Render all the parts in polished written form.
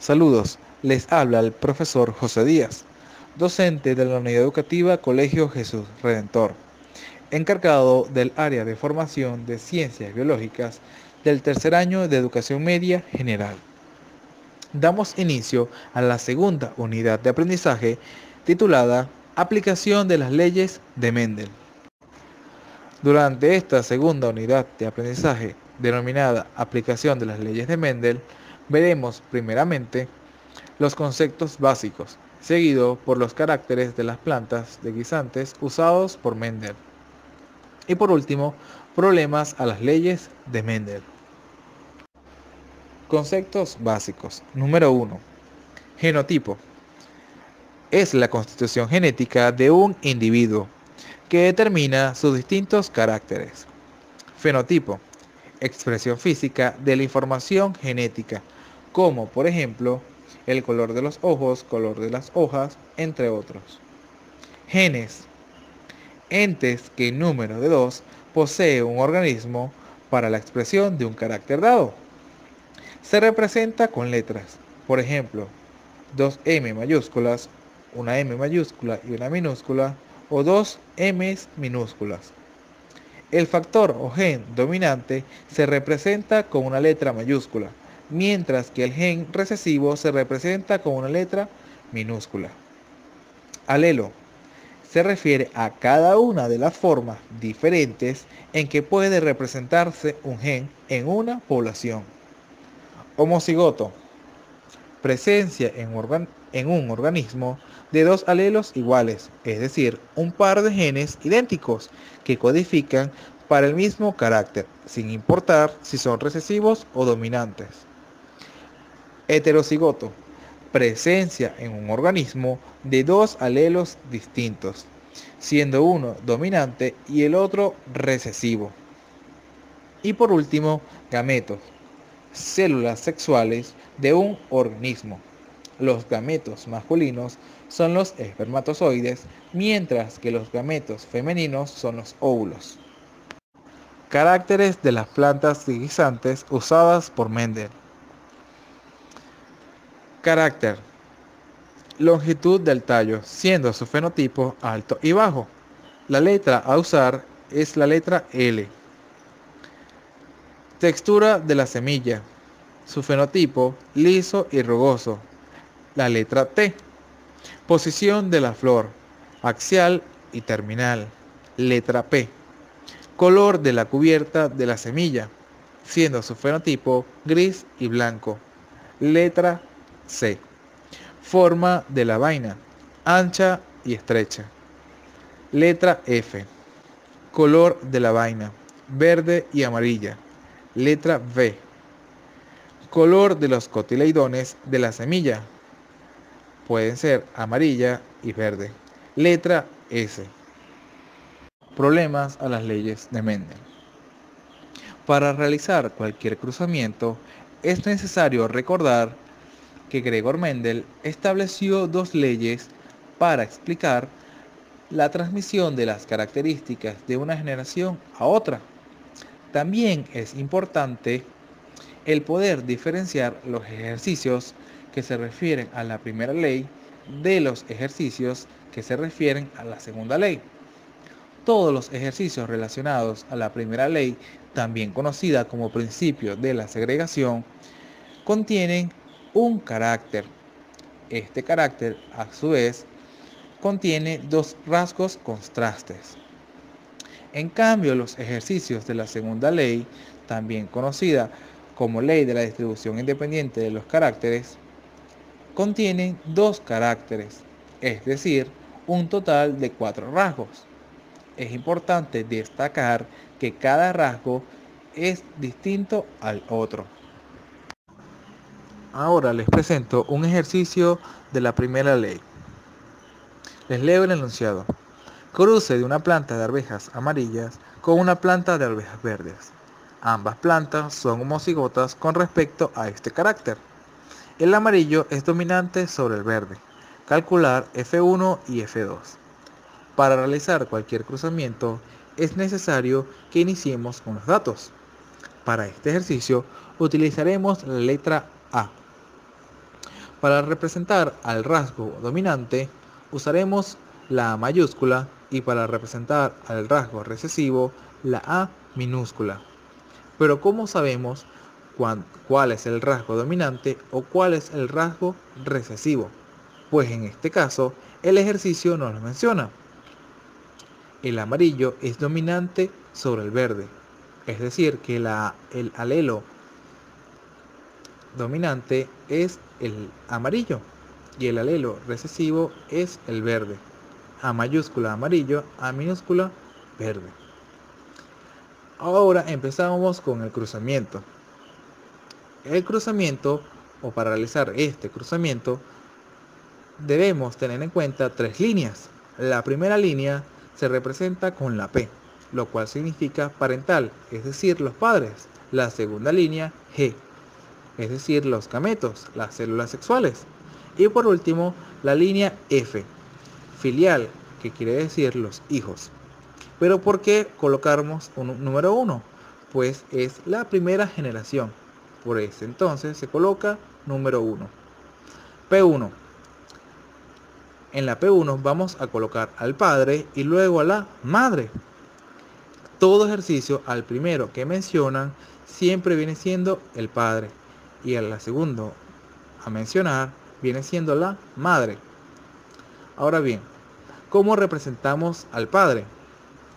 Saludos, les habla el profesor José Díaz, docente de la Unidad Educativa Colegio Jesús Redentor, encargado del área de formación de Ciencias Biológicas del tercer año de Educación Media General. Damos inicio a la segunda unidad de aprendizaje titulada Aplicación de las leyes de Mendel. Durante esta segunda unidad de aprendizaje, denominada Aplicación de las leyes de Mendel, veremos primeramente los conceptos básicos, seguido por los caracteres de las plantas de guisantes usados por Mendel. Y por último, problemas a las leyes de Mendel. Conceptos básicos. Número 1. Genotipo. Es la constitución genética de un individuo que determina sus distintos caracteres. Fenotipo. Expresión física de la información genética, como por ejemplo el color de los ojos, color de las hojas, entre otros. Genes. Entes que en número de 2 posee un organismo para la expresión de un carácter dado. Se representa con letras, por ejemplo, 2M mayúsculas, una M mayúscula y una minúscula, o 2 M's minúsculas. El factor o gen dominante se representa con una letra mayúscula, mientras que el gen recesivo se representa con una letra minúscula. Alelo se refiere a cada una de las formas diferentes en que puede representarse un gen en una población. Homocigoto, presencia en un organismo de dos alelos iguales, es decir, un par de genes idénticos que codifican para el mismo carácter, sin importar si son recesivos o dominantes. Heterocigoto, presencia en un organismo de dos alelos distintos, siendo uno dominante y el otro recesivo. Y por último, gametos, células sexuales de un organismo. Los gametos masculinos son los espermatozoides, mientras que los gametos femeninos son los óvulos. Caracteres de las plantas guisantes usadas por Mendel. Carácter. Longitud del tallo, siendo su fenotipo alto y bajo. La letra a usar es la letra L. Textura de la semilla. Su fenotipo liso y rugoso. La letra T. Posición de la flor, axial y terminal. Letra P. Color de la cubierta de la semilla, siendo su fenotipo gris y blanco. Letra C. Forma de la vaina, ancha y estrecha. Letra F. Color de la vaina, verde y amarilla. Letra V. Color de los cotiledones de la semilla. Pueden ser amarilla y verde. Letra S. Problemas a las leyes de Mendel. Para realizar cualquier cruzamiento, es necesario recordar que Gregor Mendel estableció dos leyes para explicar la transmisión de las características de una generación a otra. También es importante el poder diferenciar los ejercicios que se refieren a la primera ley de los ejercicios que se refieren a la segunda ley. Todos los ejercicios relacionados a la primera ley, también conocida como principio de la segregación, contienen un carácter. Este carácter, a su vez, contiene dos rasgos contrastes. En cambio, los ejercicios de la segunda ley, también conocida como ley de la distribución independiente de los caracteres, contienen dos caracteres, es decir, un total de 4 rasgos. Es importante destacar que cada rasgo es distinto al otro. Ahora les presento un ejercicio de la primera ley. Les leo el enunciado. Cruce de una planta de arvejas amarillas con una planta de arvejas verdes. Ambas plantas son homocigotas con respecto a este carácter. El amarillo es dominante sobre el verde. Calcular F1 y F2. Para realizar cualquier cruzamiento es necesario que iniciemos con los datos. Para este ejercicio utilizaremos la letra A. Para representar al rasgo dominante usaremos la A mayúscula y para representar al rasgo recesivo la A minúscula. Pero ¿cómo sabemos cuál es el rasgo dominante o cuál es el rasgo recesivo? Pues en este caso el ejercicio nos lo menciona. El amarillo es dominante sobre el verde, es decir que el alelo dominante es el amarillo y el alelo recesivo es el verde. A mayúscula amarillo, A minúscula verde. Ahora empezamos con el cruzamiento. El cruzamiento, o para realizar este cruzamiento, debemos tener en cuenta tres líneas. La primera línea se representa con la P, lo cual significa parental, es decir, los padres. La segunda línea, G, es decir, los gametos, las células sexuales. Y por último, la línea F, filial, que quiere decir los hijos. Pero ¿por qué colocamos un número 1? Pues es la primera generación. Por eso entonces se coloca número 1. P1. En la P1 vamos a colocar al padre y luego a la madre. Todo ejercicio al primero que mencionan siempre viene siendo el padre y al segundo a mencionar viene siendo la madre. Ahora bien, ¿cómo representamos al padre?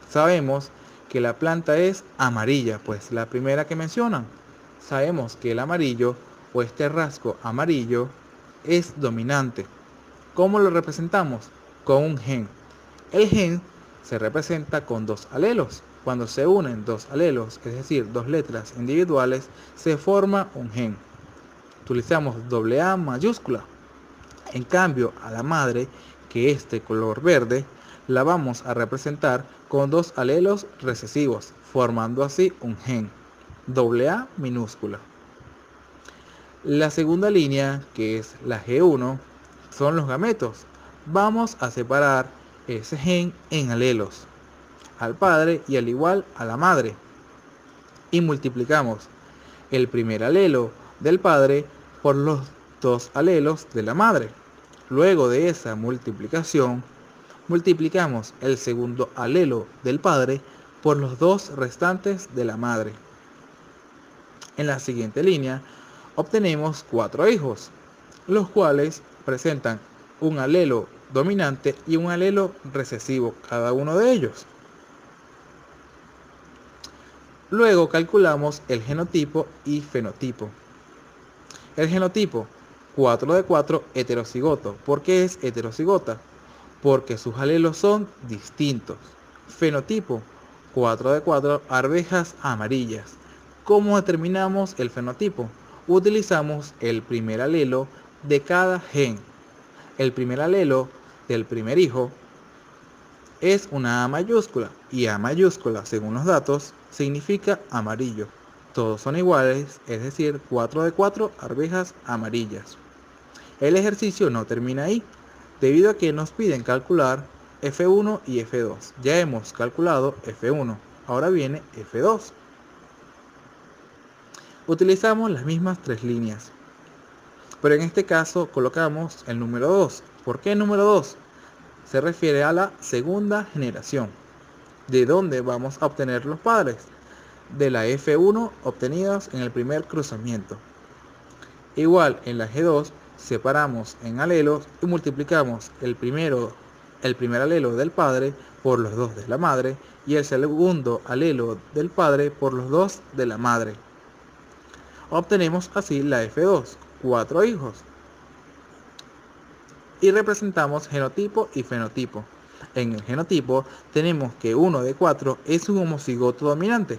Sabemos que la planta es amarilla, pues la primera que mencionan. Sabemos que el amarillo o este rasgo amarillo es dominante. ¿Cómo lo representamos? Con un gen. El gen se representa con dos alelos. Cuando se unen dos alelos, es decir, dos letras individuales, se forma un gen. Utilizamos AA mayúscula. En cambio, a la madre, que es de color verde, la vamos a representar con dos alelos recesivos, formando así un gen. AA minúscula. La segunda línea, que es la G1, son los gametos. Vamos a separar ese gen en alelos, al padre y al igual a la madre. Y multiplicamos el primer alelo del padre por los dos alelos de la madre. Luego de esa multiplicación, multiplicamos el segundo alelo del padre por los dos restantes de la madre. En la siguiente línea obtenemos 4 hijos, los cuales presentan un alelo dominante y un alelo recesivo, cada uno de ellos. Luego calculamos el genotipo y fenotipo. El genotipo, 4 de 4 heterocigoto. ¿Por qué es heterocigota? Porque sus alelos son distintos. Fenotipo, 4 de 4 arvejas amarillas. ¿Cómo determinamos el fenotipo? Utilizamos el primer alelo de cada gen. El primer alelo del primer hijo es una A mayúscula y A mayúscula, según los datos, significa amarillo. Todos son iguales, es decir, 4 de 4 arvejas amarillas. El ejercicio no termina ahí, debido a que nos piden calcular F1 y F2. Ya hemos calculado F1, ahora viene F2. Utilizamos las mismas tres líneas, pero en este caso colocamos el número 2. ¿Por qué el número 2? Se refiere a la segunda generación. ¿De dónde vamos a obtener los padres? De la F1 obtenidos en el primer cruzamiento. Igual en la G2 separamos en alelos y multiplicamos el primer alelo del padre por los dos de la madre y el segundo alelo del padre por los dos de la madre. Obtenemos así la F2, 4 hijos. Y representamos genotipo y fenotipo. En el genotipo tenemos que 1 de 4 es un homocigoto dominante,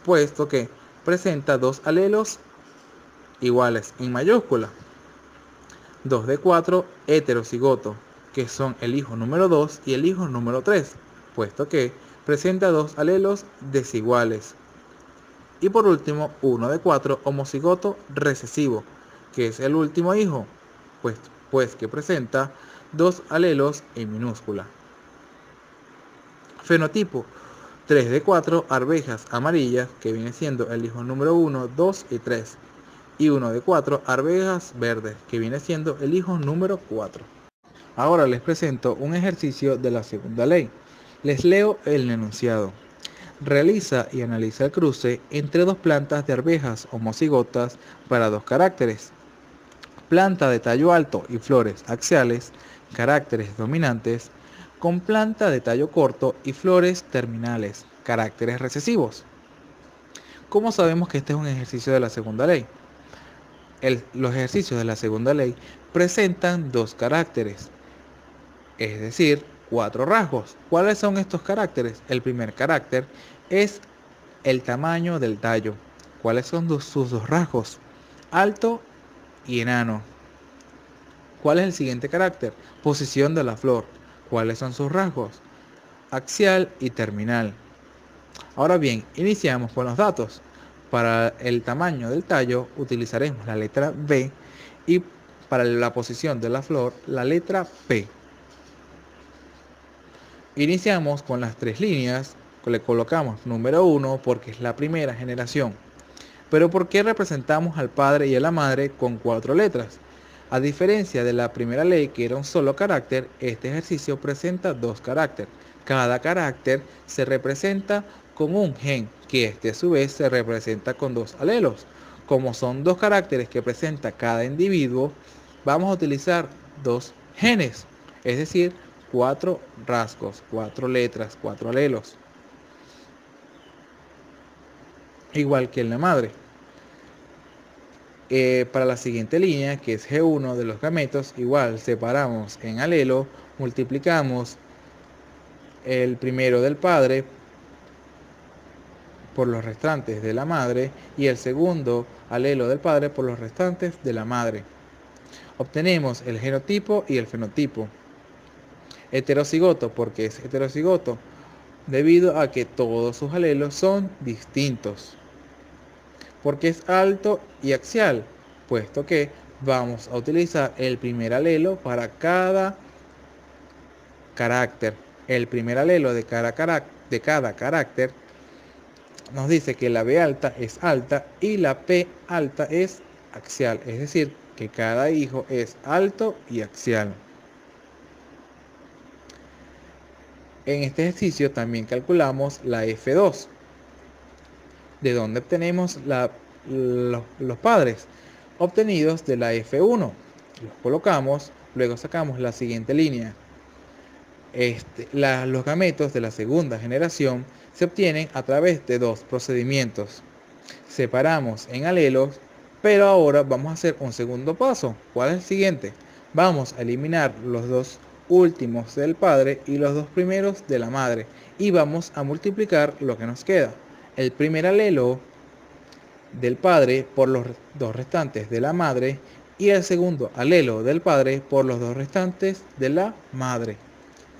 puesto que presenta dos alelos iguales en mayúscula. 2 de 4 heterocigoto, que son el hijo número 2 y el hijo número 3, puesto que presenta dos alelos desiguales. Y por último, 1 de 4 homocigoto recesivo, que es el último hijo, pues que presenta dos alelos en minúscula. Fenotipo, 3 de 4 arvejas amarillas, que viene siendo el hijo número 1, 2 y 3. y uno de 4 arvejas verdes, que viene siendo el hijo número 4. Ahora les presento un ejercicio de la segunda ley. Les leo el enunciado. Realiza y analiza el cruce entre dos plantas de arvejas homocigotas para dos caracteres. Planta de tallo alto y flores axiales, caracteres dominantes, con planta de tallo corto y flores terminales, caracteres recesivos. ¿Cómo sabemos que este es un ejercicio de la segunda ley? Los ejercicios de la segunda ley presentan dos caracteres, es decir, 4 rasgos. ¿Cuáles son estos caracteres? El primer carácter es el tamaño del tallo. ¿Cuáles son sus dos rasgos? Alto y enano. ¿Cuál es el siguiente carácter? Posición de la flor. ¿Cuáles son sus rasgos? Axial y terminal. Ahora bien, iniciamos con los datos. Para el tamaño del tallo utilizaremos la letra B y para la posición de la flor la letra P. Iniciamos con las 3 líneas, le colocamos número 1 porque es la primera generación. Pero ¿por qué representamos al padre y a la madre con 4 letras? A diferencia de la primera ley, que era un solo carácter, este ejercicio presenta 2 caracteres. Cada carácter se representa con un gen, que a su vez se representa con 2 alelos. Como son 2 caracteres que presenta cada individuo, vamos a utilizar 2 genes, es decir, 4 rasgos, 4 letras, 4 alelos. Igual que en la madre. Para la siguiente línea, que es G1 de los gametos, igual separamos en alelo, multiplicamos el primero del padre por los restantes de la madre y el segundo alelo del padre por los restantes de la madre. Obtenemos el genotipo y el fenotipo. Heterocigoto, porque es heterocigoto, debido a que todos sus alelos son distintos. Porque es alto y axial, puesto que vamos a utilizar el primer alelo para cada carácter. El primer alelo de cada carácter nos dice que la B alta es alta y la P alta es axial, es decir, que cada hijo es alto y axial. En este ejercicio también calculamos la F2. ¿De dónde obtenemos los padres? Obtenidos de la F1. Los colocamos, luego sacamos la siguiente línea. Los gametos de la segunda generación se obtienen a través de 2 procedimientos. Separamos en alelos, pero ahora vamos a hacer un segundo paso. ¿Cuál es el siguiente? Vamos a eliminar los 2 últimos del padre y los 2 primeros de la madre y vamos a multiplicar lo que nos queda. El primer alelo del padre por los 2 restantes de la madre y el segundo alelo del padre por los 2 restantes de la madre.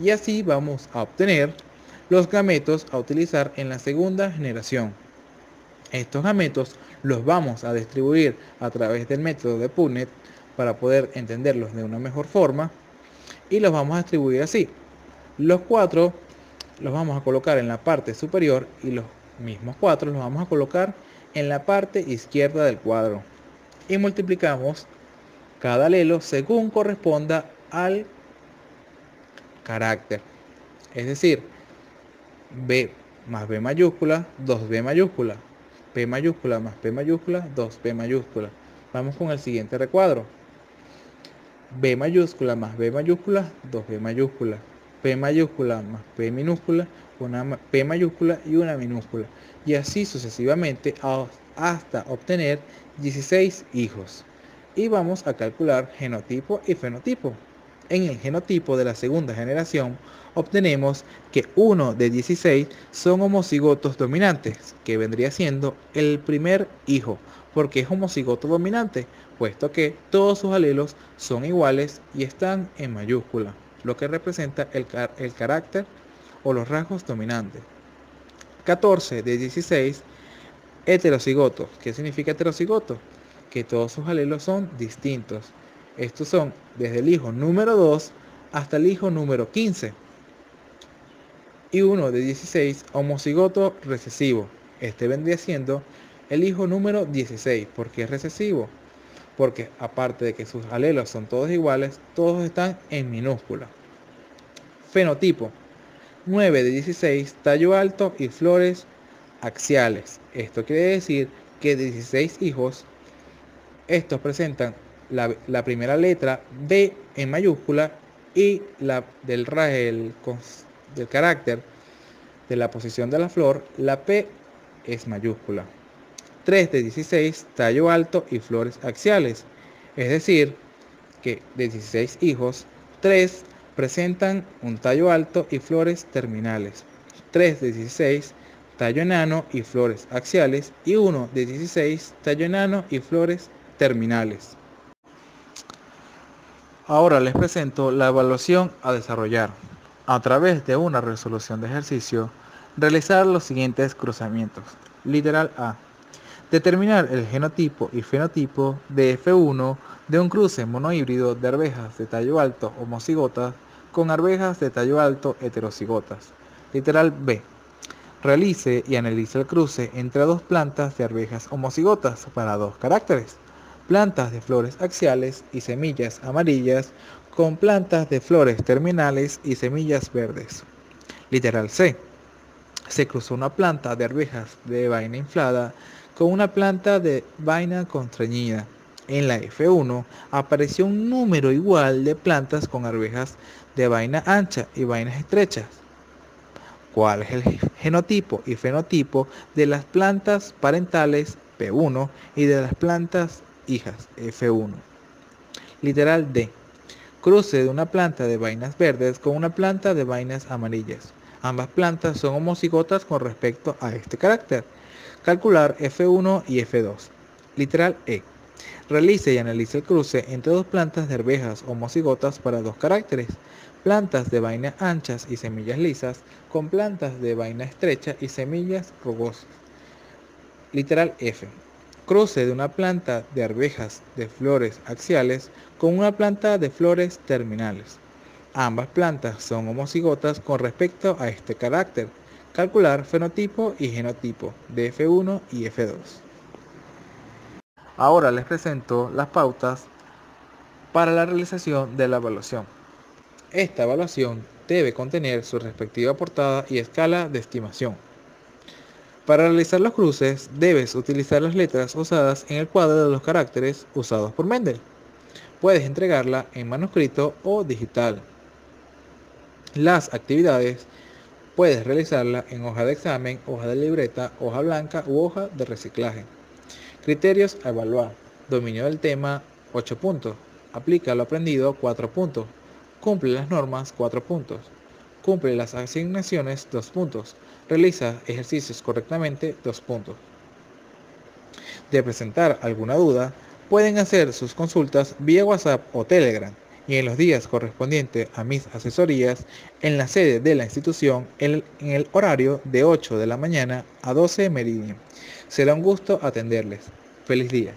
Y así vamos a obtener los gametos a utilizar en la segunda generación. Estos gametos los vamos a distribuir a través del método de Punnett para poder entenderlos de una mejor forma y los vamos a distribuir así. Los 4 los vamos a colocar en la parte superior y los mismos 4 los vamos a colocar en la parte izquierda del cuadro y multiplicamos cada alelo según corresponda al carácter, es decir, B más B mayúscula, 2B mayúscula, P mayúscula más P mayúscula, 2P mayúscula. Vamos con el siguiente recuadro. B mayúscula más B mayúscula, 2B mayúscula, P mayúscula más P minúscula, una P mayúscula y una minúscula, y así sucesivamente hasta obtener 16 hijos. Y vamos a calcular genotipo y fenotipo. En el genotipo de la segunda generación obtenemos que 1 de 16 son homocigotos dominantes, que vendría siendo el primer hijo, porque es homocigoto dominante, puesto que todos sus alelos son iguales y están en mayúscula, lo que representa el carácter o los rasgos dominantes. 14 de 16 heterocigotos. ¿Qué significa heterocigoto? Que todos sus alelos son distintos. Estos son desde el hijo número 2 hasta el hijo número 15. Y 1 de 16 homocigoto recesivo. Este vendría siendo el hijo número 16. ¿Por qué es recesivo? Porque aparte de que sus alelos son todos iguales, todos están en minúscula. Fenotipo: 9 de 16, tallo alto y flores axiales. Esto quiere decir que de 16 hijos, estos presentan la primera letra B en mayúscula y la del carácter de la posición de la flor, la P es mayúscula. 3 de 16, tallo alto y flores axiales. Es decir, que de 16 hijos, 3 presentan un tallo alto y flores terminales. 3 de 16, tallo enano y flores axiales. Y 1 de 16, tallo enano y flores terminales. Ahora les presento la evaluación a desarrollar. A través de una resolución de ejercicio, realizar los siguientes cruzamientos. Literal A: determinar el genotipo y fenotipo de F1 de un cruce monohíbrido de arvejas de tallo alto homocigotas con arvejas de tallo alto heterocigotas. Literal B: realice y analice el cruce entre dos plantas de arvejas homocigotas para dos caracteres: plantas de flores axiales y semillas amarillas con plantas de flores terminales y semillas verdes. Literal C: se cruzó una planta de arvejas de vaina inflada con una planta de vaina constreñida. En la F1 apareció un número igual de plantas con arvejas de vaina ancha y vainas estrechas. ¿Cuál es el genotipo y fenotipo de las plantas parentales P1 y de las plantas hijas F1? Literal D: cruce de una planta de vainas verdes con una planta de vainas amarillas. Ambas plantas son homocigotas con respecto a este carácter. Calcular F1 y F2. Literal E: realice y analice el cruce entre dos plantas de arvejas homocigotas para dos caracteres: plantas de vainas anchas y semillas lisas con plantas de vaina estrecha y semillas rugosas. Literal F: cruce de una planta de arvejas de flores axiales con una planta de flores terminales. Ambas plantas son homocigotas con respecto a este carácter. Calcular fenotipo y genotipo de F1 y F2. Ahora les presento las pautas para la realización de la evaluación. Esta evaluación debe contener su respectiva portada y escala de estimación. Para realizar los cruces, debes utilizar las letras usadas en el cuadro de los caracteres usados por Mendel. Puedes entregarla en manuscrito o digital. Las actividades puedes realizarlas en hoja de examen, hoja de libreta, hoja blanca u hoja de reciclaje. Criterios a evaluar: dominio del tema 8 puntos, aplica lo aprendido 4 puntos, cumple las normas 4 puntos, cumple las asignaciones 2 puntos, realiza ejercicios correctamente 2 puntos. De presentar alguna duda, pueden hacer sus consultas vía WhatsApp o Telegram y en los días correspondientes a mis asesorías en la sede de la institución en el horario de 8 de la mañana a 12 meridiano. Será un gusto atenderles. Feliz día.